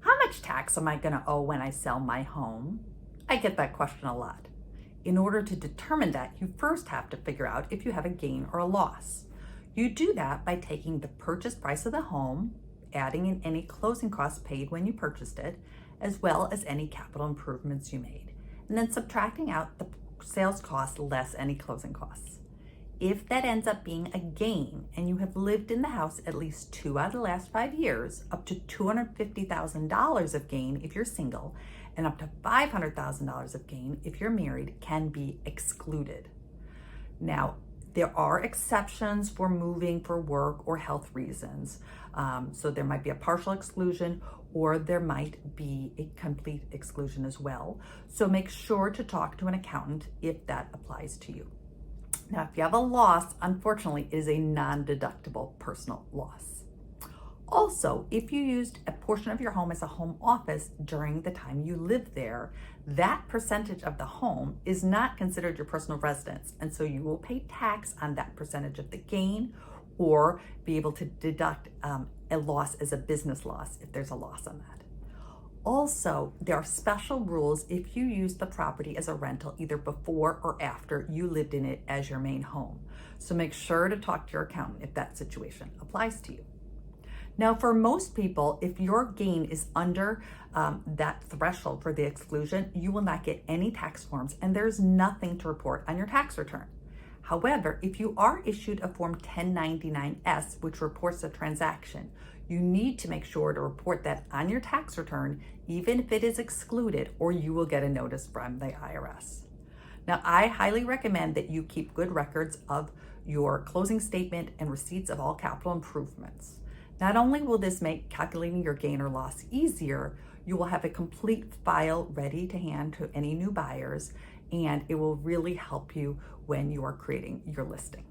How much tax am I going to owe when I sell my home? I get that question a lot. In order to determine that, you first have to figure out if you have a gain or a loss. You do that by taking the purchase price of the home, adding in any closing costs paid when you purchased it, as well as any capital improvements you made, and then subtracting out the sales cost less any closing costs. If that ends up being a gain and you have lived in the house at least 2 out of the last 5 years, up to $250,000 of gain if you're single, and up to $500,000 of gain if you're married, can be excluded. Now, there are exceptions for moving for work or health reasons. So there might be a partial exclusion, or there might be a complete exclusion as well. So make sure to talk to an accountant if that applies to you. Now, if you have a loss, unfortunately, it is a non-deductible personal loss. Also, if you used a portion of your home as a home office during the time you lived there, that percentage of the home is not considered your personal residence. And so you will pay tax on that percentage of the gain, or be able to deduct a loss as a business loss if there's a loss on that. Also, there are special rules if you use the property as a rental either before or after you lived in it as your main home. So make sure to talk to your accountant if that situation applies to you. Now, for most people, if your gain is under that threshold for the exclusion, you will not get any tax forms and there's nothing to report on your tax return. However, if you are issued a Form 1099-S, which reports the transaction, you need to make sure to report that on your tax return, even if it is excluded, or you will get a notice from the IRS. Now, I highly recommend that you keep good records of your closing statement and receipts of all capital improvements. Not only will this make calculating your gain or loss easier, you will have a complete file ready to hand to any new buyers, and it will really help you when you are creating your listing.